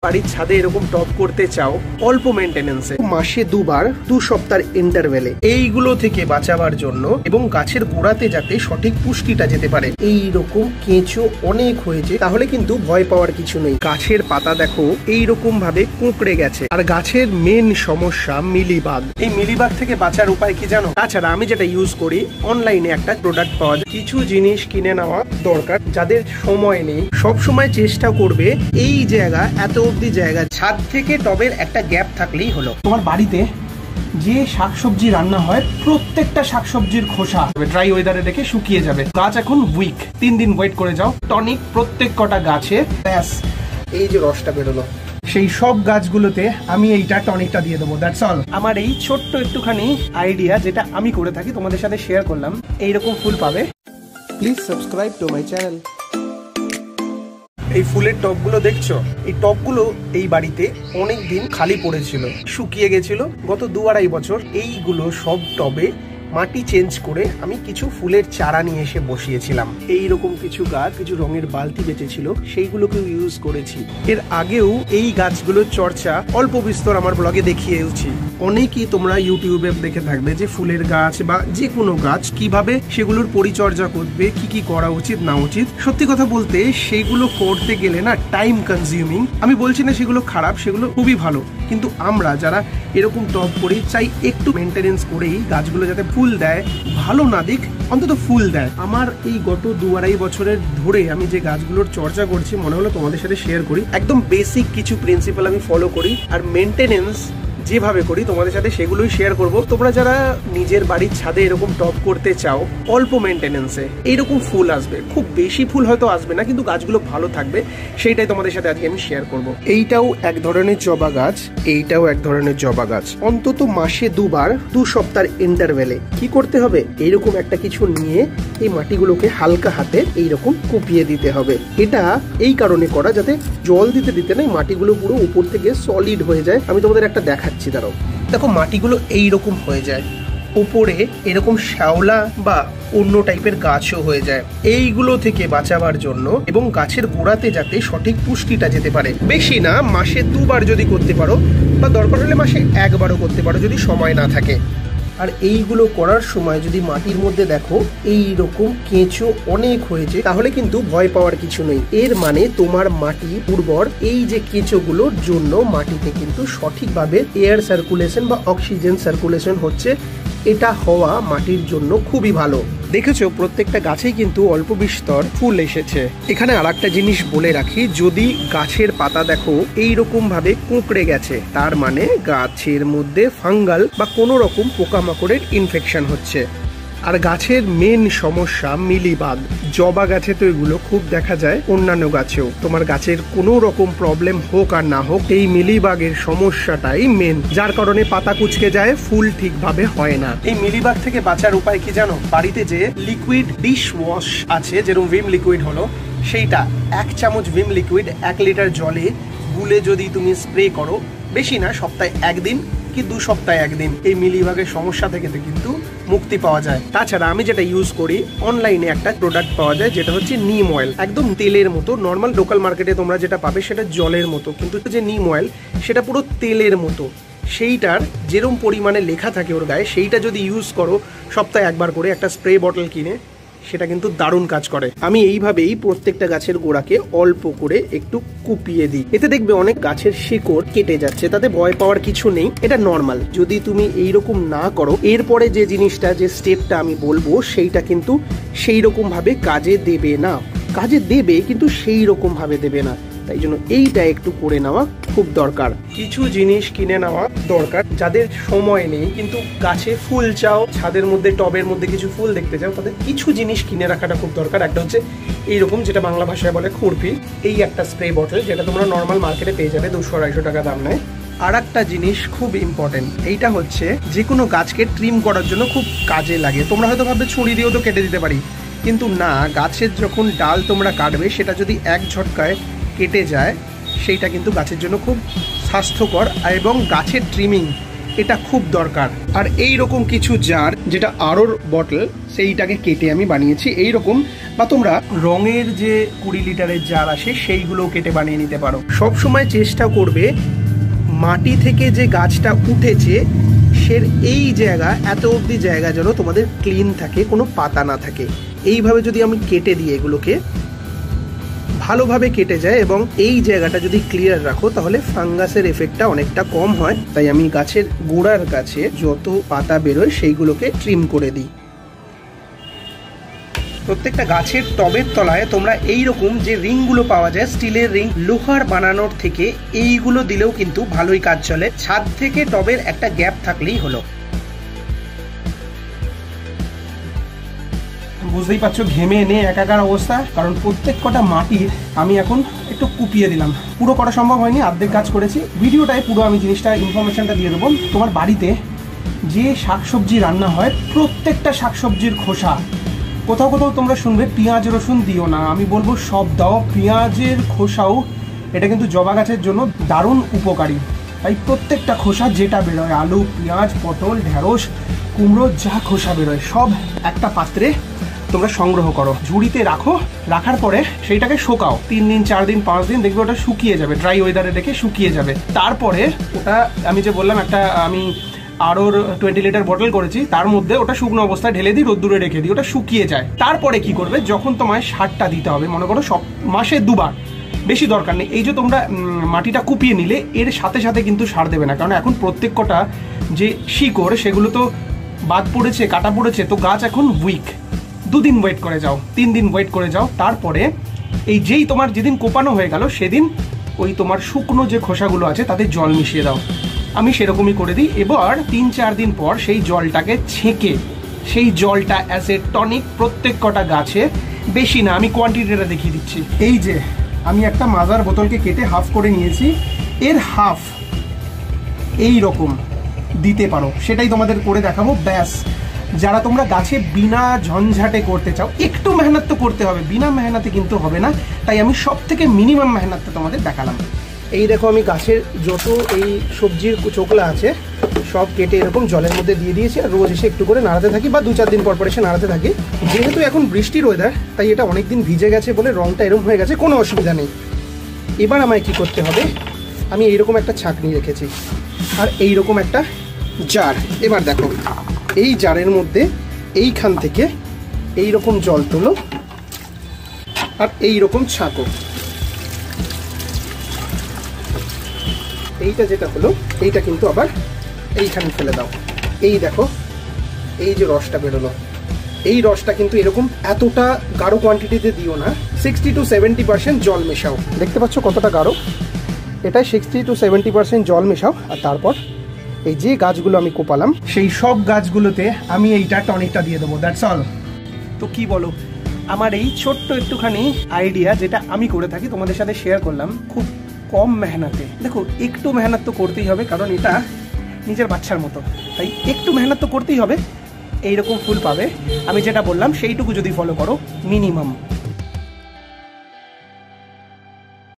বাড়ির ছাদে এরকম টপ করতে চাও অল্প মেইনটেনেন্সে, মাসে দুবার 2 সপ্তাহের ইন্টারভ্যালে, এইগুলো থেকে বাঁচাবার জন্য এবং গাছের গোড়াতে যাতে সঠিক পুষ্টিটা যেতে পারে, এইরকম কেঁচো অনেক হয়েছে, তাহলে কিন্তু ভয় পাওয়ার কিছু নেই। গাছের পাতা দেখো এইরকম ভাবে কুঁকড়ে গেছে। আর গাছের মেন সমস্যা মিলিবাগ। এই মিলিবাগ থেকে বাঁচার উপায় কি জানো? তাছাড়া আমি যেটা ইউজ করি, অনলাইনে একটা প্রোডাক্ট পাওয়া যায়। কিছু জিনিস কিনে নেওয়া দরকার। যাদের সময় নেই সব সময় চেষ্টা করবে এই জায়গা এত অবধি জায়গা, ছাদ থেকে টবের একটা গ্যাপ থাকলেই হলো। তোমার বাড়িতে যে শাকসবজি রান্না হয় প্রত্যেকটা শাকসবজির খোসা ড্রাই ওয়েদারে রেখে শুকিয়ে যাবে। গাছ এখন উইক, 3 দিন ওয়েট করে যাও, টনিক প্রত্যেক কটা গাছে, ব্যাস এই যে রসটা বেরোলো, সেই সব গাছগুলোতে আমি এইটা টনিকটা দিয়ে দেবো। That's all. আমার এই ছোট্ট একটুখানি আইডিয়া যেটা আমি করে থাকি তোমাদের সাথে শেয়ার করলাম। এইরকম ফুল পাবে। Please subscribe to my channel. এই ফুলের টবগুলো দেখছো, এই টবগুলো এই বাড়িতে অনেক দিন খালি পড়েছিল, শুকিয়ে গেছিল গত 2-2.5 বছর। এইগুলো সব টবে মাটি চেঞ্জ করে আমি কিছু ফুলের চারা নিয়ে এসে বসিয়েছিলাম। এইরকম কিছু গাছ, কিছু রঙের বালতি বেঁচেছিল, সেইগুলোকেও ইউজ করেছি। এর আগেও এই গাছগুলোর চর্চা অল্প বিস্তর আমার ব্লগে দেখিয়েছি। অনেকেই তোমরা ইউটিউবে দেখে থাকবে যে ফুলের গাছ বা যে কোনো গাছ কিভাবে সেগুলোর পরিচর্যা করবে, কি কি করা উচিত না উচিত। সত্যি কথা বলতে সেগুলো করতে গেলে না টাইম কনজিউমিং। আমি বলছি না সেগুলো খারাপ, সেগুলো খুবই ভালো, কিন্তু আমরা যারা এরকম টব করি চাই একটু মেনটেনেন্স করেই গাছগুলো যাতে ফুল দেয়, ভালো না দিক অন্তত ফুল দেয়। আমার এই গত 2-2.5 বছরের ধরে আমি যে গাছগুলোর চর্চা করছি, মনে হলো তোমাদের সাথে শেয়ার করি। একদম বেসিক কিছু প্রিন্সিপাল আমি ফলো করি, আর মেনটেনেন্স যেভাবে করি তোমাদের সাথে সেগুলোই শেয়ার করব। তোমরা যারা নিজের বাড়ির ছাদে এরকম টপ করতে চাও অল্প মেনটেনেন্সে, এইরকম ফুল আসবে, খুব বেশি ফুল হয়তো আসবে না, কিন্তু গাছগুলো ভালো থাকবে, সেইটাই তোমাদের সাথে আজকে আমি শেয়ার করব। এইটাও এক ধরনের জবা গাছ, এইটাও এক ধরনের জবা গাছ। অন্তত মাসে 2 বার 2 সপ্তাহের ইন্টারভ্যালে কি করতে হবে, এইরকম একটা কিছু নিয়ে এই মাটিগুলোকে হালকা হাতে এইরকম কুপিয়ে দিতে হবে। এটা এই কারণে করা যাতে জল দিতে দিতে না মাটিগুলো পুরো উপর থেকে সলিড হয়ে যায়। আমি তোমাদের একটা দেখাচ্ছি, দাঁড়াও। দেখো মাটিগুলো এইরকম হয়ে যায়, উপরে এরকম শ্যাওলা বা অন্য টাইপের গাছও হয়ে যায়। এইগুলো থেকে বাঁচাবার জন্য এবং গাছের গোড়াতে যাতে সঠিক পুষ্টিটা যেতে পারে, বেশি না, মাসে 2 বার যদি করতে পারো, বা দরকার হলে মাসে 1 বারও করতে পারো যদি সময় না থাকে। আর এইগুলো করার সময় যদি মাটির মধ্যে দেখো এইরকম কেঁচো অনেক হয়েছে, তাহলে কিন্তু ভয় পাওয়ার কিছু নেই। এর মানে তোমার মাটি উর্বর। এই যে কেঁচোগুলোর জন্য মাটিতে কিন্তু সঠিকভাবে এয়ার সার্কুলেশন বা অক্সিজেন সার্কুলেশন হচ্ছে, এটা হওয়া মাটির জন্য খুবই ভালো। দেখেছো প্রত্যেকটা গাছেই কিন্তু অল্প বিস্তর ফুল এসেছে। এখানে আর একটা জিনিস বলে রাখি, যদি গাছের পাতা দেখো এইরকম ভাবে কুঁকড়ে গেছে, তার মানে গাছের মধ্যে ফাঙ্গাল বা কোনো রকম পোকামাকড়ের ইনফেকশন হচ্ছে। আর গাছের মেন সমস্যা মিলিবাগ। জবা গাছে তো এগুলো খুব দেখা যায়, অন্যান্য গাছেও। তোমার গাছের কোনো রকম প্রবলেম হোক আর না হোক, এই মিলিবাগের সমস্যাটাই মেন, যার কারণে পাতা কুঁচকে যায়, ফুল ঠিকভাবে হয় না। এই মিলিবাগ থেকে বাঁচার উপায় কি জানো? বাড়িতে যে লিকুইড ডিশ ওয়াশ আছে, যেরকম ভিম লিকুইড হলো, সেইটা 1 চামচ ভিম লিকুইড 1 লিটার জলে গুলে যদি তুমি স্প্রে করো, বেশি না, সপ্তাহে 1 দিন কি 2 সপ্তাহে 1 দিন, এই মিলিবাগের সমস্যা থেকে কিন্তু মুক্তি পাওয়া যায়। তাছাড়া আমি যেটা ইউজ করি, অনলাইনে একটা প্রোডাক্ট পাওয়া যায় যেটা হচ্ছে নিম অয়েল। একদম তেলের মতো, নর্মাল লোকাল মার্কেটে তোমরা যেটা পাবে সেটা জলের মতো, কিন্তু যে নিম অয়েল সেটা পুরো তেলের মতো। সেইটার যেরকম পরিমাণে লেখা থাকে ওর গায়ে, সেইটা যদি ইউজ করো সপ্তাহে 1 বার করে একটা স্প্রে বটল কিনে, সেটা কিন্তু দারুণ কাজ করে। আমি এইভাবেই প্রত্যেকটা গাছের গোড়াকে অল্প করে একটু কুপিয়ে দিই, এতে দেখবে অনেক গাছের শিকড় কেটে যাচ্ছে, তাতে ভয় পাওয়ার কিছু নেই, এটা নর্মাল। যদি তুমি এইরকম না করো, এরপরে যে জিনিসটা, যে স্টেপটা আমি বলবো, সেইটা কিন্তু সেই রকম ভাবে কাজে দেবে না। কাজে দেবে কিন্তু সেই রকম ভাবে দেবে না, তাই জন্য এইটা একটু করে নেওয়া খুব দরকার। কিছু জিনিস কিনে নেওয়া দরকার। যাদের সময় নেই কিন্তু গাছে ফুল চাও, ছাদের মধ্যে টবের মধ্যে কিছু ফুল দেখতে চাও, তাদের কিছু জিনিস কিনে রাখাটা খুব দরকার। একটা হচ্ছে এইরকম, যেটা বাংলা ভাষায় বলে খুরপি, এই একটা স্প্রে বটল, যেটা তোমরা নর্মাল মার্কেটে পেয়ে যাবে, 200-250 টাকা দাম নেয়। আর একটা জিনিস খুব ইম্পর্টেন্ট, এইটা হচ্ছে যে কোনো গাছকে ট্রিম করার জন্য খুব কাজে লাগে। তোমরা হয়তো ভাববে ছুরি দিয়েও তো কেটে দিতে পারি, কিন্তু না, গাছের যখন ডাল তোমরা কাটবে, সেটা যদি এক ঝটকায় কেটে যায়, সেইটা কিন্তু গাছের জন্য খুব স্বাস্থ্যকর। এবং গাছের ট্রিমিং এটা খুব দরকার। আর এই রকম কিছু জার, যেটা আরোর বটল, সেইটাকে কেটে আমি বানিয়েছি এই রকম, বা তোমরা রঙের যে 20 লিটারের জার আসে সেইগুলো কেটে বানিয়ে নিতে পারো। সব সময় চেষ্টা করবে মাটি থেকে যে গাছটা উঠেছে সে এই জায়গা এত অবধি জায়গা যেন তোমাদের ক্লিন থাকে, কোনো পাতা না থাকে। এইভাবে যদি আমি কেটে দিই, এগুলোকে ভালোভাবে কেটে যায় এবং এই জায়গাটা যদি ক্লিয়ার রাখো তাহলে ফাঙ্গাসের এফেক্টটা অনেকটা কম হয়। তাই আমি গাছের গোড়ার কাছে যত পাতা বেরোয় সেইগুলোকে ট্রিম করে দিই। প্রত্যেকটা গাছের টবের তলায় তোমরা এই রকম যে রিংগুলো পাওয়া যায়, স্টিলের রিং, লোহার বানানোর থেকে এইগুলো দিলেও কিন্তু ভালোই কাজ চলে। ছাদ থেকে টবের একটা গ্যাপ থাকলেই হলো। বুঝতেই পারছো ঘেমে এনে একাকার অবস্থা, কারণ প্রত্যেক কটা মাটির আমি এখন একটু কুপিয়ে দিলাম। পুরো করা সম্ভব হয়নি, অর্ধেক কাজ করেছি। ভিডিওটায় পুরো আমি জিনিসটা ইনফরমেশনটা দিয়ে দেবো। তোমার বাড়িতে যে শাকসবজি রান্না হয়, প্রত্যেকটা শাকসবজির খোসা, কোথাও কোথাও তোমরা শুনবে পেঁয়াজ রসুন দিও না, আমি বলবো সব দাও। পেঁয়াজের খোসাও এটা কিন্তু জবা গাছের জন্য দারুণ উপকারী। তাই প্রত্যেকটা খোসা যেটা বেরোয়, আলু, পেঁয়াজ, পটল, ঢেঁড়স, কুমড়ো, যা খোসা বেরোয় সব একটা পাত্রে তোমরা সংগ্রহ করো, ঝুড়িতে রাখো। রাখার পরে সেইটাকে শোকাও 3 দিন 4 দিন 5 দিন, দেখবে ওটা শুকিয়ে যাবে, ড্রাই ওয়েদারে রেখে শুকিয়ে যাবে। তারপরে ওটা আমি যে বললাম একটা আমি আরোর 20 লিটার বটল করেছি, তার মধ্যে ওটা শুকনো অবস্থায় ঢেলে দিই, রোদ্দুরে রেখে দিই, ওটা শুকিয়ে যায়। তারপরে কি করবে, যখন তোমায় সারটা দিতে হবে, মনে করো সব মাসে 2 বার, বেশি দরকার নেই। এই যে তোমরা মাটিটা কুপিয়ে নিলে এর সাথে সাথে কিন্তু সার দেবে না, কারণ এখন প্রত্যেক কটা যে শিকড় সেগুলো তো বাদ পড়েছে, কাটা পড়েছে, তো গাছ এখন উইক। 2 দিন ওয়েট করে যাও, 3 দিন ওয়েট করে যাও। তারপরে এই যেই তোমার যেদিন কোপানো হয়ে গেল সেদিন ওই তোমার শুকনো যে খোসাগুলো আছে তাতে জল মিশিয়ে দাও। আমি সেরকমই করে দিই। এবার 3-4 দিন পর সেই জলটাকে ছেঁকে, সেই জলটা অ্যাজ এ টনিক প্রত্যেক কটা গাছে, বেশি না, আমি কোয়ান্টিটিটা দেখিয়ে দিচ্ছি। এই যে আমি একটা মাজার বোতলকে কেটে হাফ করে নিয়েছি, এর হাফ এই রকম দিতে পারো, সেটাই তোমাদের করে দেখাবো। ব্যাস, যারা তোমরা গাছে বিনা ঝঞ্ঝাটে করতে চাও, একটু মেহনত তো করতে হবে, বিনা মেহনতে কিন্তু হবে না, তাই আমি সব থেকে মিনিমাম মেহনতটা তোমাদের দেখালাম। এই দেখো আমি গাছের যত এই সবজির চোকলা আছে সব কেটে এরকম জলের মধ্যে দিয়ে দিয়েছি, আর রোজ এসে একটু করে নাড়াতে থাকি, বা 2-4 দিন পর পর এসে নাড়াতে থাকি। যেহেতু এখন বৃষ্টির ওয়েদার, তাই এটা অনেকদিন ভিজে গেছে বলে রঙটা এরকম হয়ে গেছে, কোনো অসুবিধা নেই। এবার আমায় কি করতে হবে, আমি এইরকম একটা ছাঁকনি রেখেছি আর এইরকম একটা জার। এবার দেখো এই জারের মধ্যে এইখান থেকে এইরকম জল তোলো আর এইরকম ছাঁকো। এইটা যেটা হলো এইটা কিন্তু আবার এইখানে ফেলে দাও। এই দেখো এই যে রসটা বেরোলো, এই রসটা কিন্তু এরকম এতটা গাঢ় কোয়ান্টিটিতে দিও না, 60 to 70% জল মেশাও। দেখতে পাচ্ছ কতটা গাঢ়, এটাই 60 to 70% জল মেশাও। আর তারপর এই যে গাছগুলো আমি কোপালাম সেই সব গাছগুলোতে আমি এইটা টনিকটা দিয়ে দেবো, দ্যাটস অল। তো কি বলো, আমার এই ছোট্ট একটুখানি আইডিয়া যেটা আমি করে থাকি তোমাদের সাথে শেয়ার করলাম, খুব কম মেহনতে। দেখো একটু মেহনত তো করতেই হবে, কারণ এটা নিজের বাচ্চার মতো, তাই একটু মেহনত তো করতেই হবে। এইরকম ফুল পাবে, আমি যেটা বললাম সেইটুকু যদি ফলো করো মিনিমাম